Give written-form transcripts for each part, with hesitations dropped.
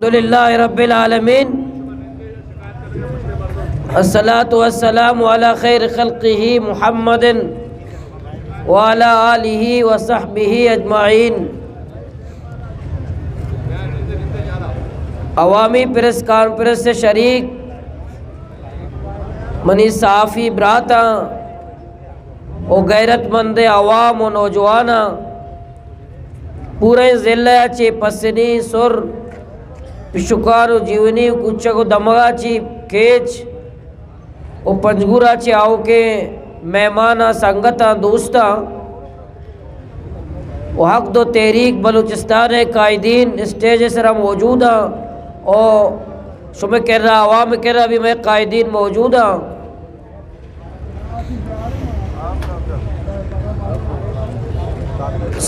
अल्हम्दुलिल्लाहि रब्बिल आलमीन अस्सलातु वस्सलामु अला खैर खल्क़िही मुहम्मदिन व अला आलिही व सहबिही अजमाइन। अवामी प्रेस कॉन्फ्रेंस से शरीक मनी सहाफ़ी बराता और गैरतमंद अवाम और नौजवाना पूरे ज़िले चे पसनी सुर पिशुकार जीवनी कुछ को दमगाची केच और पंजगुरा चे आओ के मेहमाना संगता दोस्ता वो हक दो तहरीक बलूचिस्तान कायदीन स्टेज सर मौजूद हाँ और शुमे कह रहा आवाम कह रहा भी मैं कायदीन मौजूद हाँ।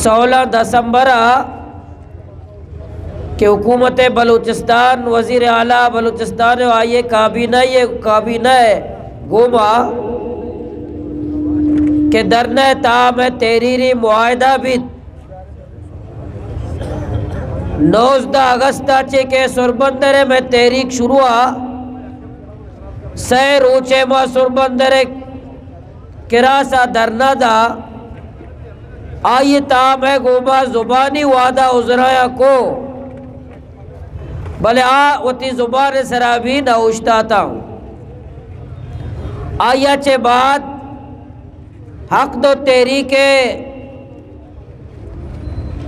16 दिसंबर कि हुकूमत बलूचिस्तान वज़ीर आला बलूचिस्तान आइए काबीना ये काबीना गोमा के दरने ताम है तहरीरी मुआहदा भी 19 अगस्त चे के सुरबंदर में तहरीक शुरू सैर ऊँचे माँ सुरबंदर किरासा धरना दा आइए ताम है गोमा जुबानी वादा उजराया को भले वती जुबान सराबी न उश्ताता हूँ आया चे बाद हक दो तहरीके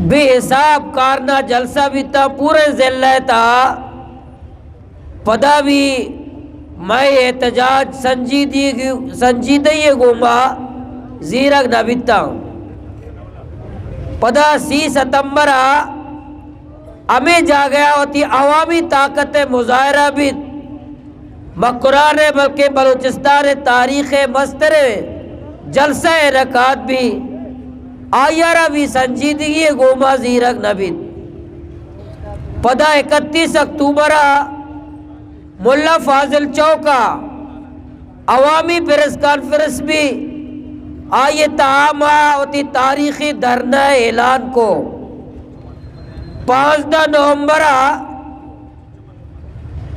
बेहिसाब कारना जलसा भी था पूरे जिले था पदा भी मैं एहतजाज संजीदगी गोमा जीरक न बीता हूँ पदा 30 सितंबर हमें जा गया होती अवामी ताकत मुजाहरा भी मकुरान बल्कि बलूचिस्तान तारीख़ मस्तर जलसा रकात भी आयारा भी संजीदगी गोमा जीरक नबीद पदा 31 अक्टूबर मुल्ला फाजिल चौका अवामी प्रेस कॉन्फ्रेंस भी आइए तामा होती तारीख़ी धरना ऐलान को 5 नवंबर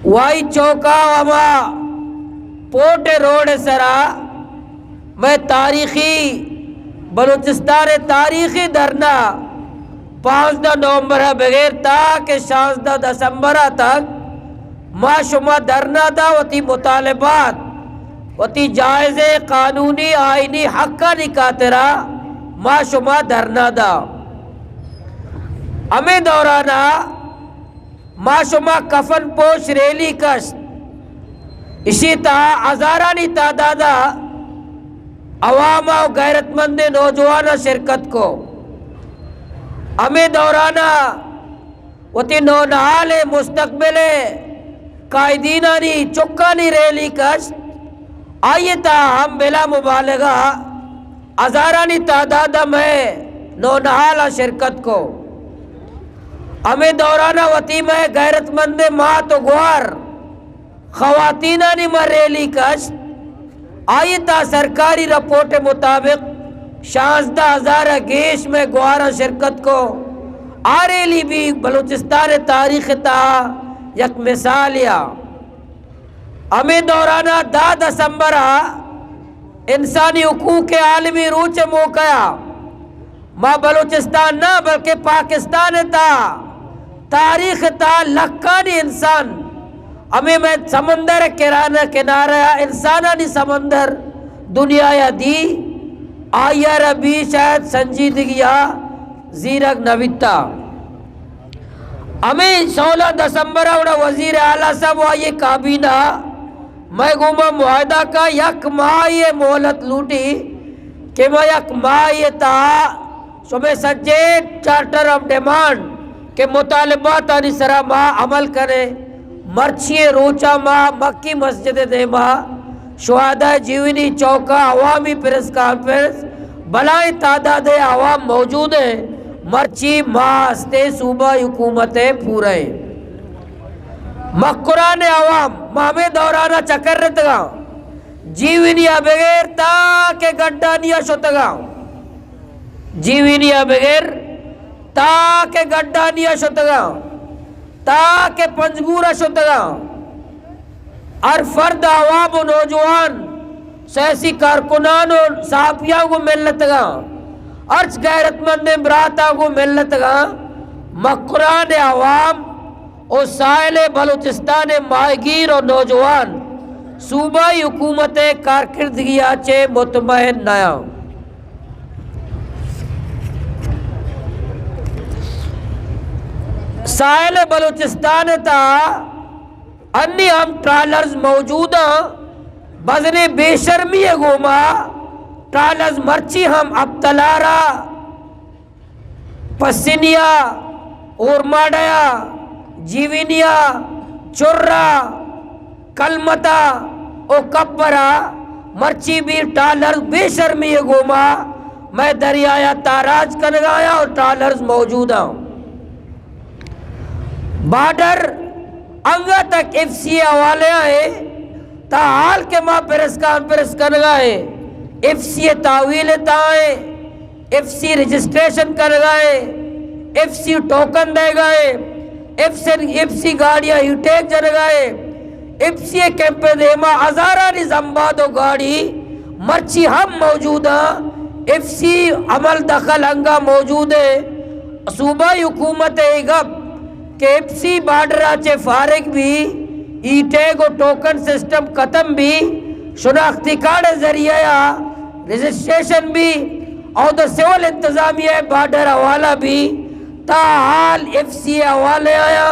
वाई चौका वमा पोर्ट रोड सरा मैं तारीख़ी बलूचिस्तान तारीख़ी धरना 5 नवंबर बगैर ताकि 16 दिसंबर तक माशुमा धरना था वती मुतालबात वती जायज़ कानूनी आइनी हक का निकातरा माशुमा धरना था हमें दौराना माशुमा कफन पोश रैली कश इसी तरह हजारानी तादादा अवामा और गैरतमंद नौजवान शिरकत को हमें दौराना वती नौनहाल मुस्तकबिल कायदीनानी चुक्कानी रैली कश आइए था हम बिला मुबालगा हजारानी तादाद में नौनहाल शिरकत को हमें दौराना वती में गैरतमंद माँ तो गुआर ख़वातीना नि मरेली कश आई था सरकारी रिपोर्ट के मुताबिक 16,000 गेश में गुआर शिरकत को आरेली भी बलूचिस्तान तारीख़ था यक मिसाल या हमें दौराना 10 दिसंबर इंसानी हुकूक के आलमी रूच मौका माँ बलूचिस्तान ना बल्कि पाकिस्तान था तारीख़ था लक्कानी इंसान हमें मैं समंदर किनारा इंसानी समंदर दुनिया या दी आया रबी शायद संजीदगिया जीरक नविता हमें 16 दिसंबर वज़ीर आला साहब ये काबीना मैं गुमा मुआहदा का यक माह ये मोहलत लूटी कि मैं यक माह ये था सुबह सज्जे चार्टर ऑफ डिमांड के मुतालबात सरा माँ अमल करे मर्ची रोचा माँ मक्की मस्जिद दे माँ शुहादा जीवनी चौका अवामी प्रेस कॉन्फ्रेंस बलाई तादाद अवाम मौजूद है मर्ची मास्ते सूबा हुकूमतें पूरे मकुरान अवाम मामे दौराना चकर्रतगा जीवनिया बगैर ताके गड्डानिया शोतगा जीवनिया बगैर ताके गड्डानिया शोतगा ताके पंजगूरा शुतगा और फर्द आवाब नौजवान सैसी कारकुनान और साफिया को मिलतगा अर्ज गैरतमंद बराता को मिलतगा मकरान आवाम और साहिल बलूचिस्तान माहगीर और नौजवान सूबाई हुकूमत कारकर्दगी चे मुतमईन नया साहिल बलूचिस्तान ता अन्य हम ट्रालर्स मौजूद बजने बेशर्मी गोमा ट्रालर्स मर्ची हम अब तलारा पसिनिया उर्माडया जीविनिया चुर्रा कलमता ओ कब्बरा मर्ची भी ट्रालर्स बेशर्मी गोमा मैं दरियाया ताराज कर गया और ट्रालर्स मौजूद हूँ बॉर्डर अंगा तक एफसी हवाले आए ता हाल के माँ पेरस कर गए एफसी तावील ताए एफसी रजिस्ट्रेशन कर गए एफसी टोकन दे गए एफसी गाड़ियाँ हीटेक जर गए एफसी कैंपे देमा हजारा निजम्बादो गाड़ी मर्ची हम मौजूद हैं एफसी अमल दखल अंगा मौजूद है सूबाई हुकूमत गब के एफसी बॉर्डर आचे फारिग भी ईटेग और टोकन सिस्टम खत्म भी शनाख्ती कार्ड जरिए रजिस्ट्रेशन भी और सिविल इंतजामिया बॉर्डर हवाला भी ताहाल एफसी हवाले आया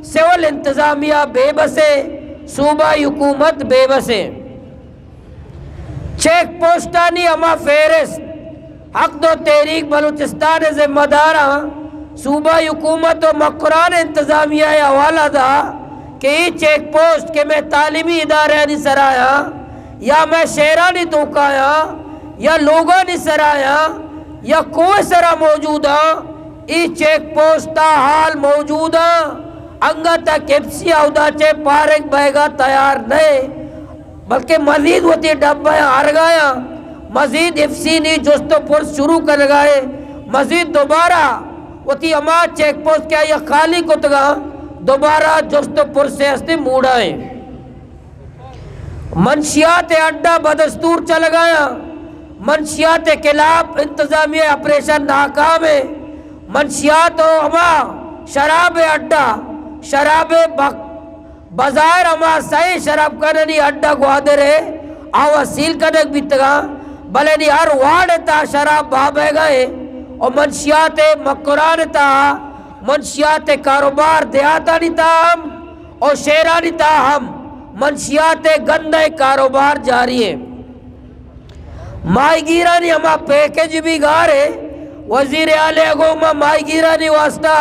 सिविल इंतजामिया बेबसे सूबाई हुकूमत बेबसे चेक पोस्टानी अमा फेरिस्त हक दो तहरीक बलूचिस्तान जिम्मेदार सूबाई हुकूमत और मकरान इंतजामिया हवाला था कि चेक पोस्ट के मैं तालीमी इदारे नहीं सराया या मैं शेरा नहीं तोकाया या लोगा नहीं सराया या कोई सरा मौजूद है चेक पोस्ट ता हाल मौजूद है अंगा तक एफसी अहदा चे पारक बहेगा तैयार नहीं बल्कि मजीद होती डब्बा हार गया मजीद एफसी नहीं जोस्तो पुरुष शुरू कर गए मजीद दोबारा होती अमा चेक पोस्ट क्या या खाली कुतगा दोबारा जोस्तो पुरुष से हस्ते मूड़ाए मंशियात अड्डा बदस्तूर चल गया मंशियात के खिलाफ इंतजामिया ऑपरेशन नाकाम है मंशियात अमा शराब अड्डा शराब बाजार अमा सही शराब कननी अड्डा ग्वादर है आवा सील कनक बीतगा भले नहीं हर वार्ड था शराब बाबे गए और मंशियात मकरान था मंशियात कारोबार देहातानी था हम और शेरानी था हम मंशियात गंदे कारोबार जारी है माहीगीरानी हमा पैकेज भी गारे वजीर आले अगोमा माहीगीरानी वास्ता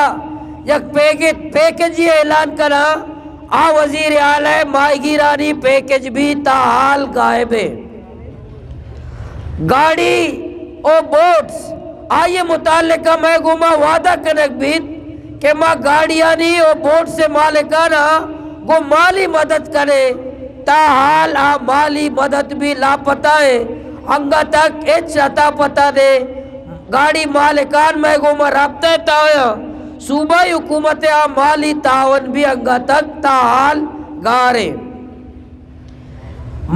यक पैकेज ही ऐलान करा आ वजीर आले माहीगीरानी पैकेज भी ताहाल गायब है गाड़ी और बोट्स आइए मुतालिका मैं गुमा वादा कनक भी कि माँ गाड़ियानी और बोट से मालिकाना वो माली मदद करे ताहाल आ माली मदद भी लापता है अंगा तक अता पता दे गाड़ी मालिकान में गुमा रबता ताया सूबाई हुकूमत आ माली तावन भी अंगा तक ताहाल गारे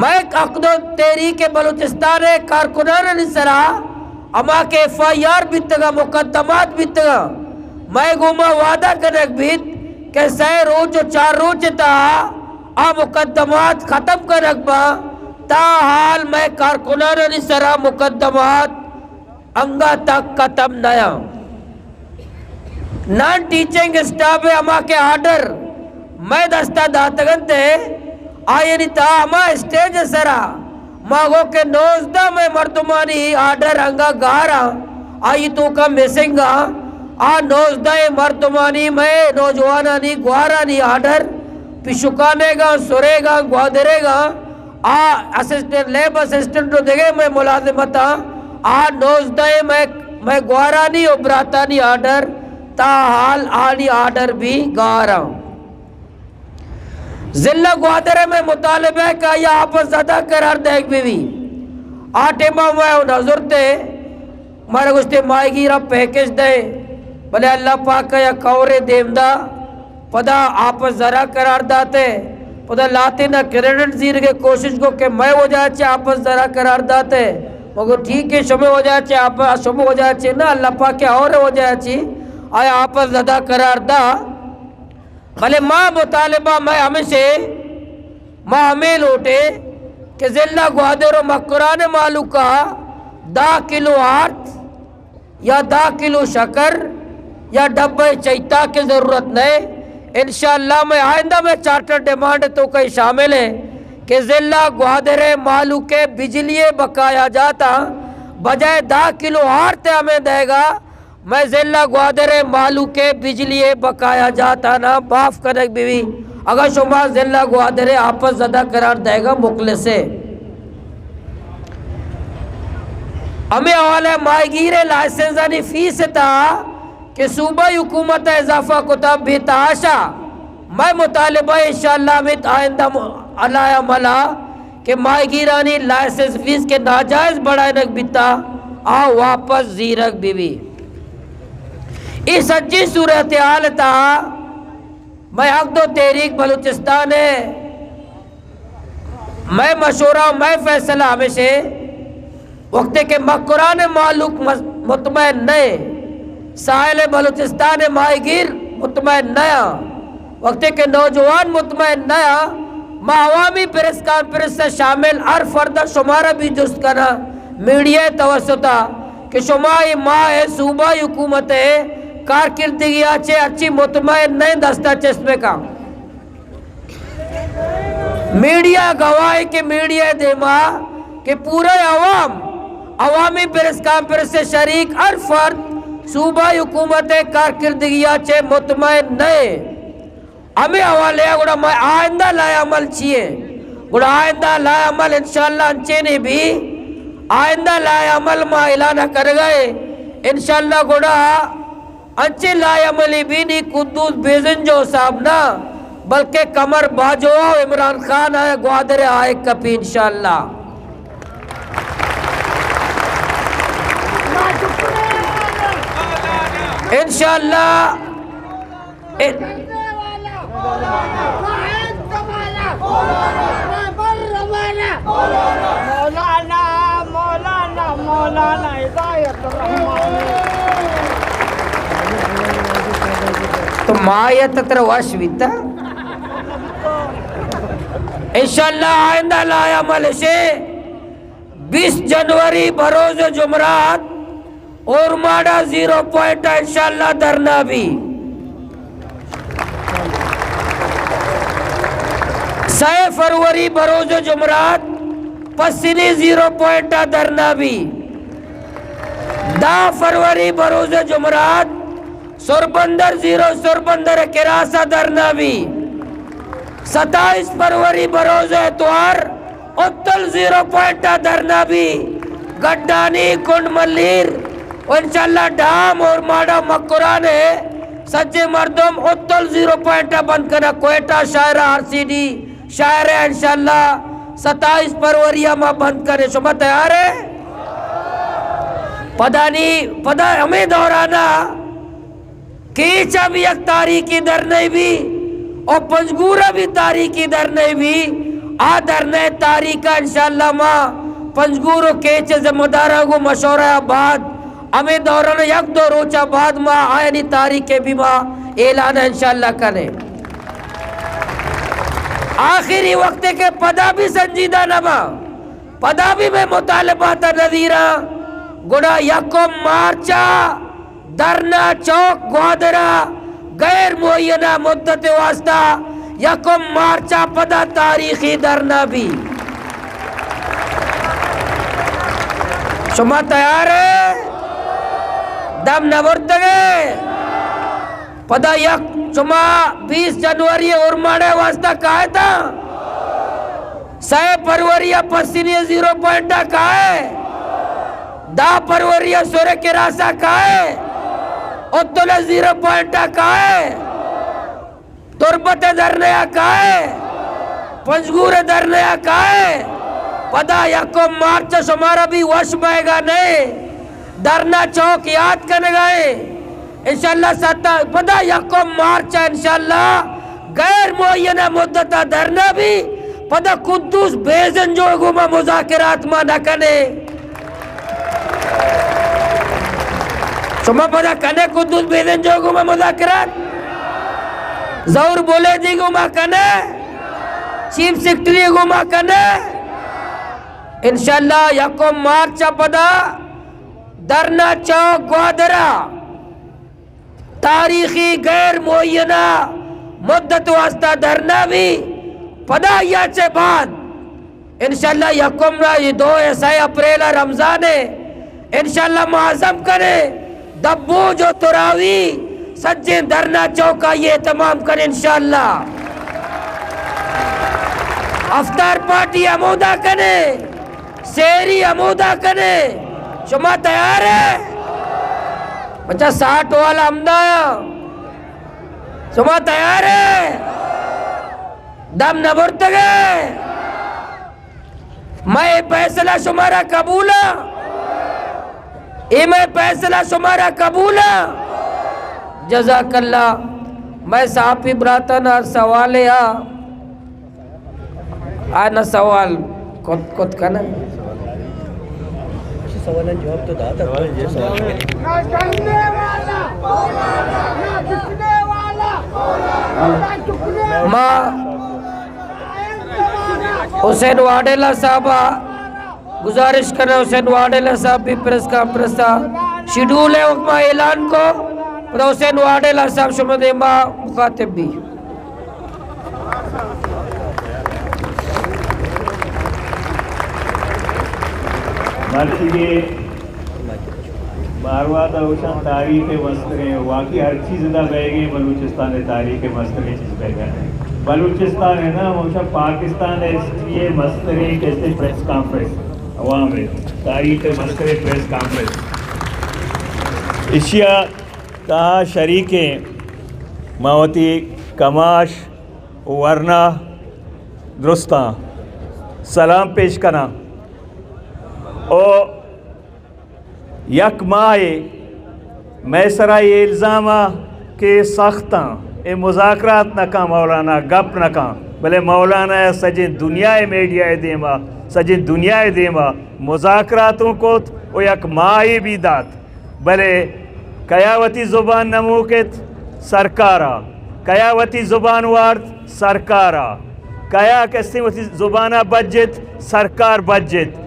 मैं अकदो तेरी के बलूचिस्तान कारकुनान निसरा अमा के FIR बीतगा मुकदमात बीतगा मैं गुमा वादा कनक बीत के सह रोज 4 रोज था आ मुकदमात खत्म कर रखबा ताहाल मैं कारकुनान निसरा मुकदमात अंगा तक खत्म नया नॉन टीचिंग स्टाफ है अमा के आर्डर मैं दस्ता दातगन थे आये नहीं था अमा स्टेज सरा मागो के 19 में मर्दमानी आर्डर अंगा गारा आई तो का मिसिंगा आ 19 मर्दमानी में नौजवानानी ग्वारानी आर्डर पिशुकानेगा सुरेगा ग्वादरेगा आ असिस्टेंट लैब असिस्टेंट देगे मैं मुलाजिमता आ 19 मैं ग्वारानी और ब्रातानी आर्डर ताहाल आनी आर्डर भी गारा जिला ग्वादरे में मुतालबे का या आपस अदा करार देख भी आटे में नजर थे मारे गुस्ते माएगी रा पैकेज दे भले अल्लाह पाक या कौरे देवदा पदा आपस जरा करार दाते पदा लाते ना क्रेडिट जीर के कोशिश को के मैं हो जाए चे आपस जरा करार दाते मगर ठीक है शुभ हो जाए चे आप शुभ हो जाए चे ना अल्लाह पाक के और हो जाए चे आया आपस ज़्यादा करार दा भले माँ मुतालिबा मैं हमेशा माँ हमें लौटे कि जिल्ला ग्वादर मकुरान मालूका 10 किलो आर्थ या 10 किलो शक्कर या डब्बे चैता की ज़रूरत नहीं। इंशाअल्लाह मैं आइंदा में चार्टर डिमांड तो कहीं शामिल है कि जिला ग्वादर मालू के बिजली बकाया जाता बजाय 10 किलो आर्थ हमें देगा मैं जिला ग्वादर मालू के बिजली बकाया जाता ना माफ़ करे बीवी अगर शुमार जिला ग्वादर आपस ज़्यादा करार देगा मुकले से हमें हवाले माहीगीर लाइसेंस फीस था कि सूबा हुकूमत इजाफा कुतब भी ताशा मैं मुतालिबा इंशाअल्लाह में आइंदा अलाया मला कि माहीगीरानी लाइसेंस फीस के नाजायज़ बढ़ाए नक बिता आ वापस जीरक बीवी इस सच्ची सूरत हाल था मैं हक दो तहरीक बलूचिस्तान है मैं मशूरा मैं फैसला हमेशा वक्त के मकुरान मालूक मुतमैन नए साहिल बलूचिस्तान माहीगीर मुतमैन नया वक्त के नौजवान मुतमैन नया माँ अवामी प्रेस कॉन्फ्रेंस से शामिल हर फर्द शुमारा भी जुस्त करना मीडिया तवसुता कि शुमाई माँ है सूबा हुकूमत है कारकिर्दगी अच्छे अच्छी मुतमैन नहीं दस्ता चश्मे का मीडिया गवाही के मीडिया देमा कि पूरे अवामी प्रेस कॉन्फ्रेंस से शरीक हर फर्द सूबा हुकूमत कारकिर्दगी अच्छे मुतमैन नए हमें हवाले गुड़ा मैं आइंदा लाए अमल चाहिए गुड़ा आइंदा लाए अमल इंशाअल्लाह अंचे ने भी आइंदा लाए अमल माँ ऐलान कर गए इंशाअल्लाह गुड़ा अंचे लाए अमली भी नहीं कुद्दूस बेजन जो साहब ना बल्कि कमर बाजो इमरान खान आए ग्वादर आए कपी इंशाअल्लाह इंशाअल्लाह तो माया तत्र वाशविता इंशाअल्लाह आइंदा लाया अमल से 20 जनवरी बरोज जुमरात और माडा 0 पॉइंट इंशाअल्लाह धरना भी 6 फरवरी बरोज जुमरात पसीनी 0 पॉइंट धरना भी 10 फरवरी बरोज जुमरात सुरबंदर 0 सुरबंदर किरासा धरना भी 27 फरवरी बरोज एतवार उत्तल 0 पॉइंट धरना भी गड्डानी कुंड मल्लीर इंशाअल्लाह डाम और माडा मकुरान है सच्चे मर्दम उत्तल 0 पॉइंट बंद करना कोयटा शायरा आरसीडी शायर है इंशाअल्लाह 27 फरवरी में बंद करे शुभ तैयार है पता नहीं पता हमें दौराना कीचा भी एक तारीखी दर नहीं भी और पंजगूरा भी तारीखी दर नहीं भी आ दर ने तारीखा इंशाअल्लाह माँ पंजगूरो केचे जिम्मेदारा को मशवरा बाद हमें दौरान एक 2 रोचा बाद माँ आयनी तारीख के भी माँ ऐलान इंशाअल्लाह करें आखिरी वक्त के पदा भी संजीदा नमा पदा भी में मुतालिबा नजीरा गुड़ा यकम मार्चा धरना चौक ग्वादरा गैर मुअय्यना मुद्दत वास्ता यकम मार्चा पदा तारीखी धरना भी शुमा तैयार है दम न बुर्तगे पदा यक शुमा 20 जनवरी और माड़े वास्ता कहा था 6 फरवरी पसीनी 0 पॉइंट का है 10 फरवरी सोरे के रासा का है उत्तुल 0 पॉइंट का है तुरबत धरनया का है पंजगूर धरनया का है पदा यको मार्च शुमारा भी वश बहेगा नहीं धरना चौक याद कर गए इंशाल्लाह सत्ता पदा यको मार्च इंशाल्लाह गैर मुअय्यना मुद्दत धरना भी पदा कुद्दूस बेजन जो गुमा मुज़ाकिरात मा न कने शुमा पदा कने कुद्दूस बेजन जो गुमा मुज़ाकिरात ज़रूर बोले दी गुमा कने चीफ सेक्रेटरी गुमा कने इंशाल्लाह यको मार्च पदा धरना चौक ग्वादरा तारीखी गैर मुअय्यना मुद्दत वास्ता धरना भी पदा याचे बाद इंशाल्लाह यकुम ये 2 अप्रैल रमजान है इंशाल्लाह मुआज़म करे दब्बू जो तुरावी सज्जे धरना चौका ये तमाम करे इंशाल्लाह अफ्तार पार्टी अमूदा करे शेरी अमूदा करे शुमा तैयार है बच्चा 60 वाला अमदाया शुमा तैयार है दम न बुरतगे मैं फैसला शुमारा कबूला मैं फैसला शुमारा कबूला जज़ाकल्लाह मैं साफी ब्रातन सवाल या आना सवाल कुत का ना सवाल जवाब तो दाता माँ हुसैन वाडेला साहब गुजारिश कर रहे हुसैन वाडेला साहब भी प्रेस कॉन्फ्रेंस का शेड्यूल है वक्त ऐलान को और हुसैन वाडेला साहब शुमादे माँ मुखातिब भी मारवाद औशान तारीख मस्तरे वाकई हर चीज़ दा बैगे बलूचिस्तान तारीख मस्तरे चीज़ बैगा बलूचिस्तान है ना औशा पाकिस्तान है ये मस्तरे कैसे प्रेस कॉन्फ्रेंस अवाम है तारीख मस्तरे प्रेस कॉन्फ्रेंस एशिया का शरीके मावती कमाश वरना दुरुस्ता सलाम पेश करना और यक माए मैसरा ये इल्ज़ामा के सख्ता ए मुज़ाकरात नका मौलाना गप नका भले मौलाना सजे दुनिया मीडिया देमा सजे दुनिया देमा मुज़ाकरातों को ओ यक माए भी दात भले कयावती ज़ुबान नमूकित सरकारा कयावती ज़ुबान वार्द सरकारा कया कस्ती ज़ुबाना बजट सरकार बजट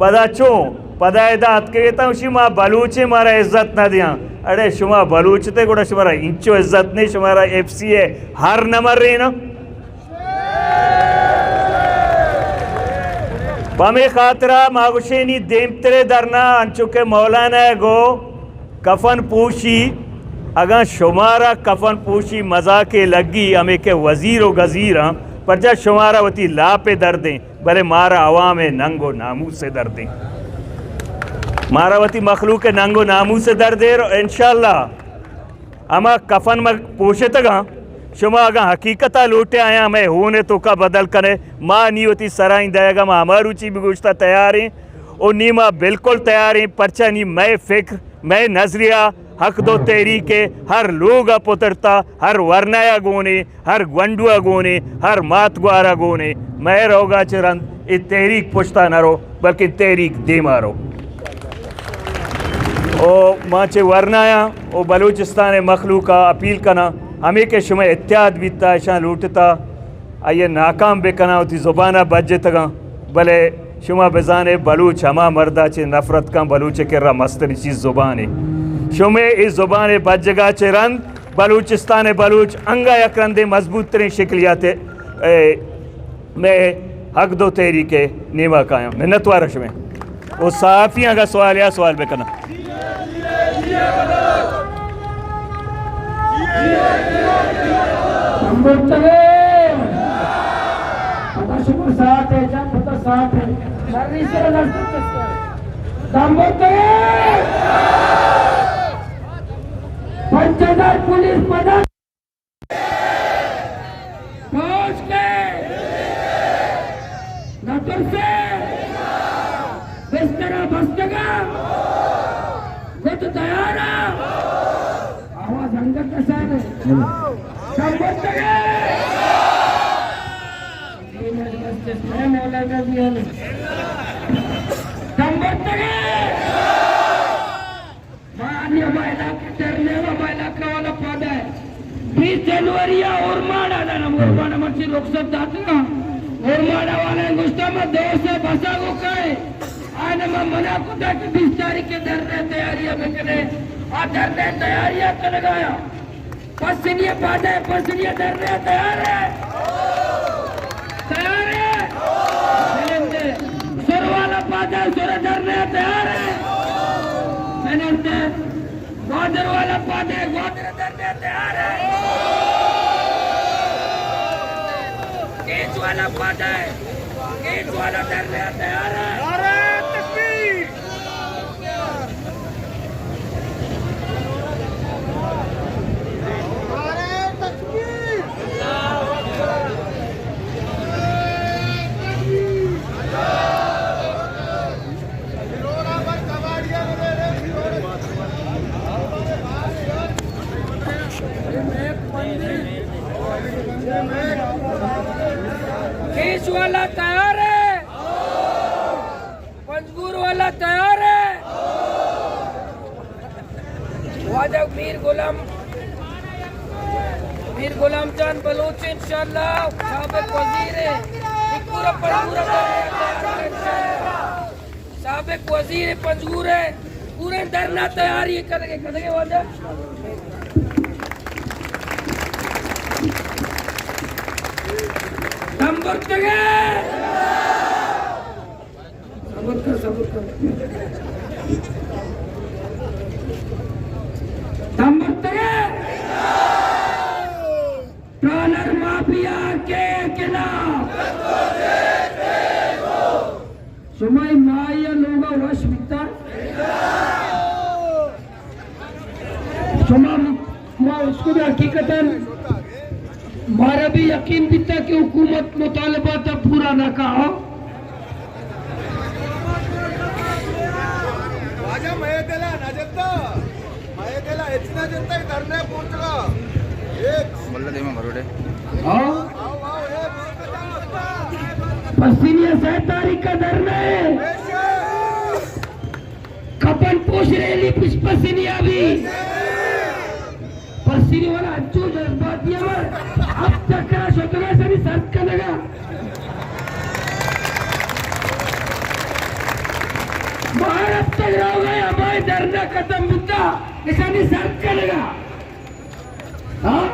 पदा चो पदायदात के शुमा बलूचे मारा इज्जत न दिया अरे शुमा बलूचते गुड़ा शुमारा इंचो इज्जत नहीं शुमारा FCA हर नंबर रही ना पमे खातरा मागुशेनी देमतरे दरना अंचुके मौलाना गो कफन पूशी अगर शुमारा कफन पूशी मजा के लगी हमें के वजीर व गजीरा पर जा शुमारा वती ला पे दर्दें भले मारा अवाम नंगो नामू से दर्दें मारावती मखलूक नंगो नामू से दर्दे इंशाल्लाह अमा कफन में पोषे तगा शुमा अगर हकीकता लूटे आया मैं होने तो का बदल करे माँ नी होती सराई दयागा माँ हमार रुचि भी गुश्ता तैयार हैं और नी माँ बिल्कुल तैयार हैं परचा नी मैं फिक्र मैं नजरिया हक दो तहरीके हर लोग पुत्रता हर वर्नाया गोने हर गंडुआ गोने हर मात ग्वारा गोने मैं रोगा चरंद ये तहरीक पुछता न रो बल्कि तहरीक दे मारो ओ माचे वर्नाया ओ बलूचिस्तान मखलूका अपील कना हमें के शुमा इत्याद बीता शान लूटता आइए नाकाम बेकना होती ज़ुबाना बजतगा भले शुमा बेजाने बलूच हमा मर्दा चे नफरत का बलूच के रा मस्तरी चीज़ ज़ुबान शुमे इस ज़ुबान बजगा चे रंग बलूचिस्तान बलूच अंगा यकरंदे मजबूत तरीन शिकलियात मैं हक दो तहरीके नीमा कायम मिन्नत वारश में वो साफ़ियाँ का सवाल या सवाल बेकना पंचदार पुलिस पदक फौज के नटर से बिस्तरा बस्तगा खुद तैयार कसाने संबंधगे मैं मौलाना दिया संबंधगे मान्य महिला के चरने महिला का वाला पद है 20 जनवरी और माड़ा ना नमगोरमाना मर्ची लोकसभा दातगा और माड़ा वाले गुस्सा में दो से बसा को कहे आने में मना को था कि 20 तारीख के धरने तैयारियां में करे आ धरने तैयारियां कर गया पसनिया पाटे पसनिया धरने तैयार है सुर वाला पाटे सुर धरने तैयार है मैंने ग्वादर वाला पाटे ग्वादर धरने तैयार है केच वाला पाटे केच वाला धरने तैयार है केस वाला तैयार है पंजगुर वाला तैयार है वाजब मीर गुलाम चांद बलूच इंशाल्लाह साबिक वजीर है पूरा पंजगुर साबिक वजीर पंजगुर है पूरे धरना तैयारी करेंगे वाजब सबूत ट्रॉलर माफिया के खिलाफ सुमाई माया लोगा वश बिता सुमा उसको भी हकीकतन मारा भी यकीन भी था कि हुकूमत मुतालबा था पूरा ना कहा पसीनिया 7 तारीख का धरना है कपन पूछ रही पसीनिया भी पसीने वाला अच्छो जज्बातिया में अब चक्रा शोकरा से भी सर्द का लगा बाहर अब तक रहो गए हमारे धरना खत्म मुद्दा ऐसा नहीं सर्द का लगा हाँ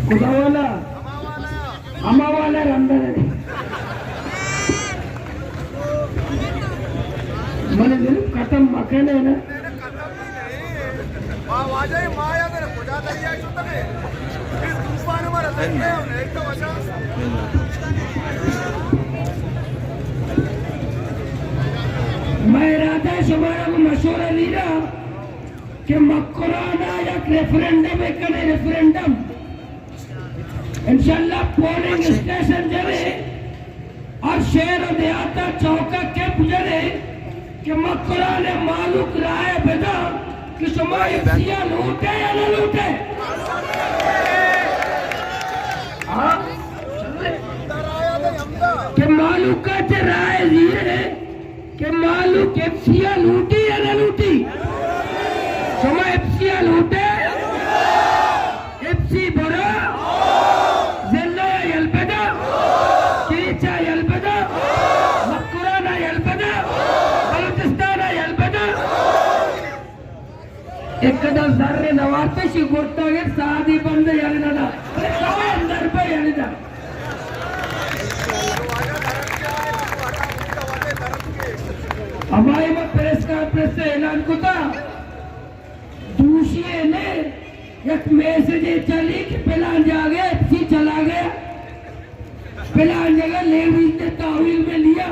खुदा वाला अमा वाला रंदर है मैंने दिल खत्म मकान है ना वाजय माया कर खुदा दरिया चुत में इस तूफान में रखते हैं एक तो वशा मैं राधा शुमारा को मशवरा लीरा कि मक्राना या रेफरेंडम एक करे रेफरेंडम इंशाल्लाह पोलिंग स्टेशन जरे और शहर और देहात चौका के गुजरे कि मक्रा ने मालूक राय बेदा कि शुमाई सिया लूटे या न लूटे कि मालूक का राय जीरे कि मालूक एफसिया लूटी या न लूटी शुमा एफसिया लूटे एफसी बड़ा जिला यलबदा कीचा यलबदा मक्राना यलबदा बलूचिस्तान यलबदा एकदा जर्रे नवाते शिगोट्टागे सादी बंद यलिदा कवे अंदर पे यलिदा हमारे में प्रेस कॉन्फ्रेंस से ऐलान कुता दूसरे ने एक मैसेज चली कि पिलान जागे एफसी चला गया पिलान जगह लेवीज ने तावील में लिया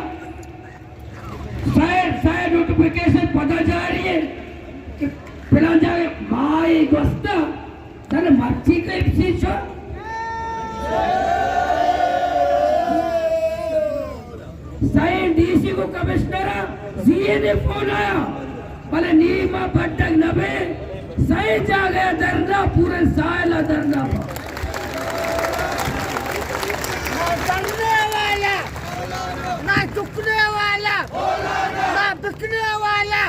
शायद नोटिफिकेशन पता जा रही है कि पिलान जागे माई गोस्ता तेरे मर्ची का एफसी छो कमिश्नर जीए ने फोन आया भले नीमा भटक नबे सही जा गया धरना पूरे साल धरना डरने वाला ना झुकने वाला ना बिकने वाला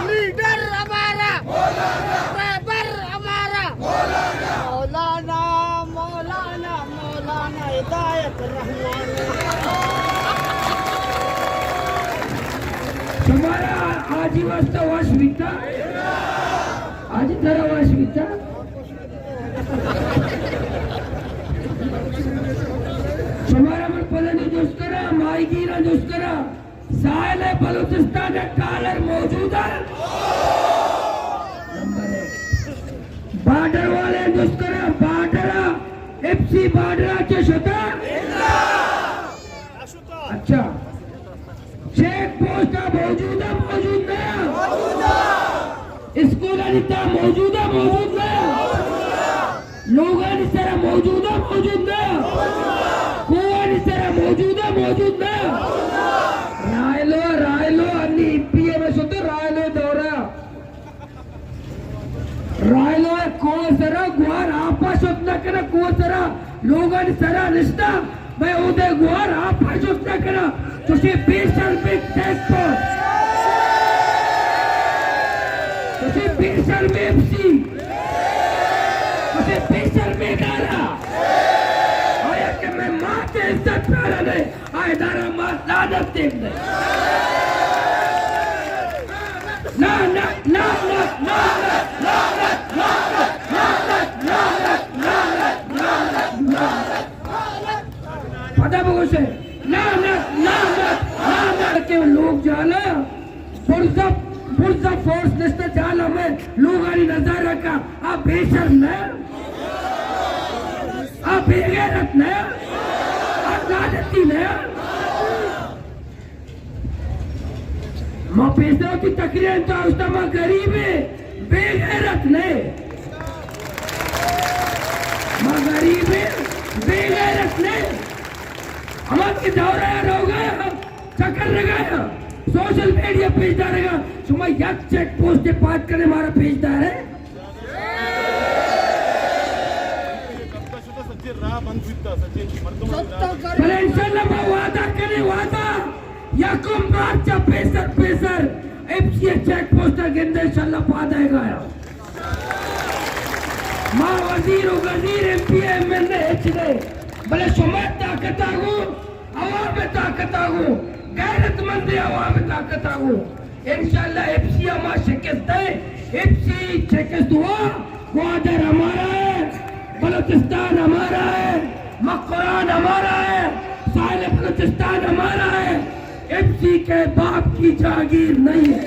लीडर हमारा रहबर हमारा मौलाना मौलाना मौलाना हिदायत रहमान तुम्हारा आज ही वाजता वाशविता आज जरा वाशविता तुम्हारा मन पलनी दुष्करा माईगीरा दुष्करा साहिल बलूचिस्तान कालर मौजूद है बॉर्डर वाले दुष्करा बॉर्डर एफसी बॉर्डर के शता अच्छा चेक पोस्ट मौजूद है मौजूद नहीं स्कूल अनिता मौजूद है मौजूद नहीं लोग अनिता मौजूद है मौजूद नहीं कुआ अनिता मौजूद है मौजूद नहीं रायलो अन्नी पीए में सोते रायलो दौरा रायलो कौन सरा गुआर आपा सोतना करा कौन सरा लोग अनिता रिश्ता मैं उदय गुआर आपा सोतना करा तुझे बेसर में टैग पर तुझे बेसर में एफसी तुझे बेसर में गारा आया कि मैं माते इज्जत प्यारा नहीं आए दारा मात लानत देख दे ना ना ना ना ना ना पता बगो से ना ना ना ना ना के लोग जाला पुरजा फोर्स निस्ता जाला में लोग आनी नजर रखा आप बेशर्म न आप बेगैरत न आप लानती न मां पैसों की तकरीर तो उस्तामा गरीब है बेगैरत न मां गरीब है बेगैरत न हमारे दौरा हो गया चक्कर लगाया सोशल मीडिया पेजदार रहेगा सुमा यक चेक पोस्ट के बात करने हमारा पेजदार है भले इंशाल्लाह मैं वादा करे वादा यकम राजा पेसर एफसी चेक पोस्ट के अंदर इंशाल्लाह पा देगा मां वजीर एमपी एमएलए एचडे भले सुमा ताकत आगो आवाम में ताकत आगो गैरतमंद आवाम में ताकत आगो इंशाल्लाह एफसी हमारा शिकस्त है एफसी शिकस्त हुआ ग्वादर हमारा है बलूचिस्तान हमारा है मक्रान हमारा है साहिल बलूचिस्तान हमारा है एफसी के बाप की जागीर नहीं है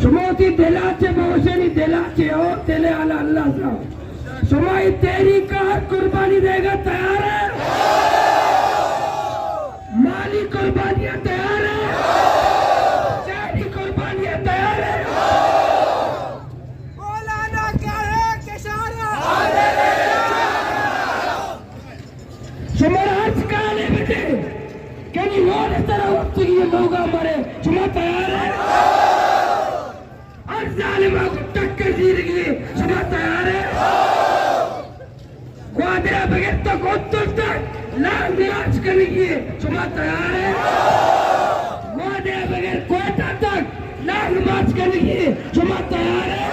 सुमोती दिलाचे बहुशेनी दिलाचे हो तेले आला अल्लाह सा सुमाई तेरी का कुर्बानी देगा तैयार है माली कुर्बानियां तैयार है जानी कुर्बानियां तैयार है मौलाना क्या है किशारा सुमारा आज काले बेटे कहीं वो इस तरह वक्त ये लोग हमारे सुमा तैयार है जालिमा को टक्कर दी रही सुना तैयार है ग्वादरा बगैर तक उत्तर तक लांग मार्च करेंगे सुना तैयार है ग्वादरा बगैर कोयटा तक लांग मार्च करेंगे सुना तैयार है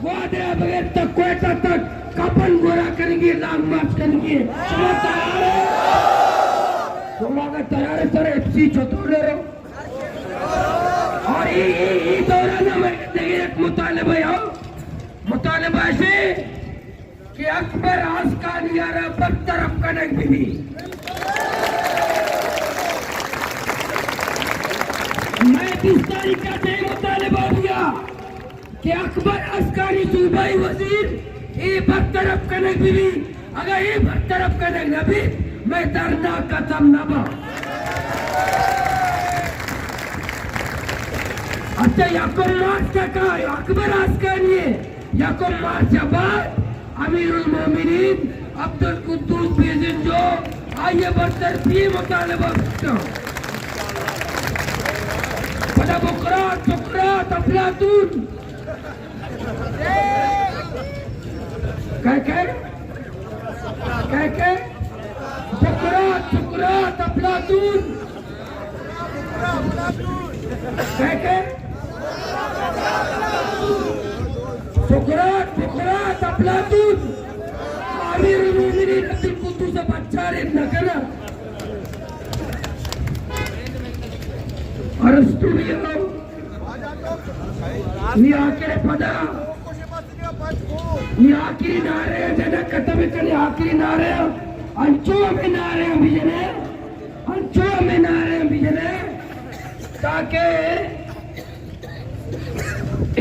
ग्वादरा बगैर तक कोयटा तक कपन गोरा करेंगे लांग मार्च करेंगे सुना तैयार है सुना का तैयार है सर एफसी चतुर्ले रहो और ये दौरान हमारे एक मुतालिबा से कि अकबर आस्कानियारा बरतरफ कनक भी मैं 30 तारीख का मुतालिबा दिया कि अकबर आस्कानी सूबाई वजीर ये बरतरफ करने भी अगर ये बरतरफ करने न भी मैं धरना खत्म न बा अच्छा याकुब मार्च का अकबर आस्कानी याकुब मार्च बाद अमीरुल मोमिनीन अब्दुल कुद्दूस बेजन जो आइए बरतरफी मुतालबा pada Sokrat, Aflatun. Kaya? Sokrat, Aflatun. Kaya? Sokrat, Aflatun. Amirul Mu'minin Abdul Quddus sa Baccharin na kana. Arastu beliau ni akhir pada ni akhiri nare jana kata kali akhiri nare ancho me nare bijane ताकि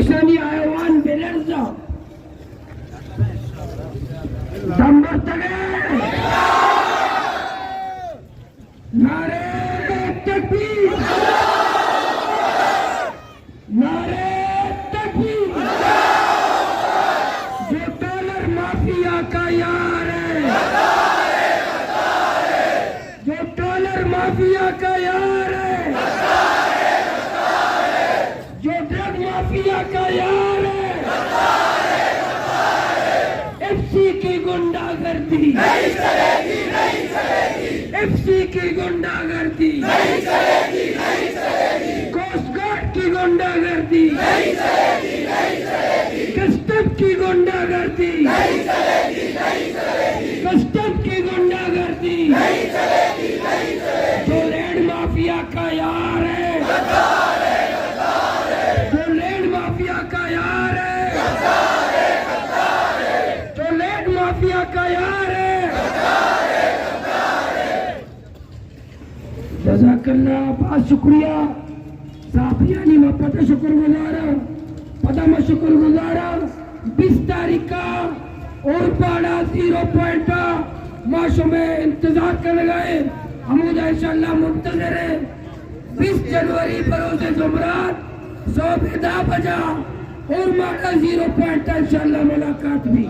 इसनी आयवान बेलर्जा दंबर तगे नारे तकबीर नारे तकबीर जो dollar mafia का यार है जो डॉलर माफिया का यार है जो ड्रग माफिया का यार है एफसी की गुंडागर्दी नहीं चलेगी एफसी की गुंडागर्दी नहीं चलेगी कोस्ट गार्ड की गुंडागर्दी नहीं चलेगी कस्टम की गुंडागर्दी नहीं चलेगी कस्टम की गुंडागर्दी नहीं चलेगी जो लैंड माफिया का यार है जो लैंड माफिया का यार है जो लैंड माफिया का यार है जज़ाकल्लाह बहुत शुक्रिया साफियानी में पता शुक्रगुजार 20 तारीख का और पाड़ा 0 पॉइंट माशों में इंतजार कर गए हमूदा इंशाअल्लाह मुंतजर है 20 जनवरी बरोज जुमरात 10 बजा और माड़ा 0 पॉइंट इंशाअल्लाह मुलाकात भी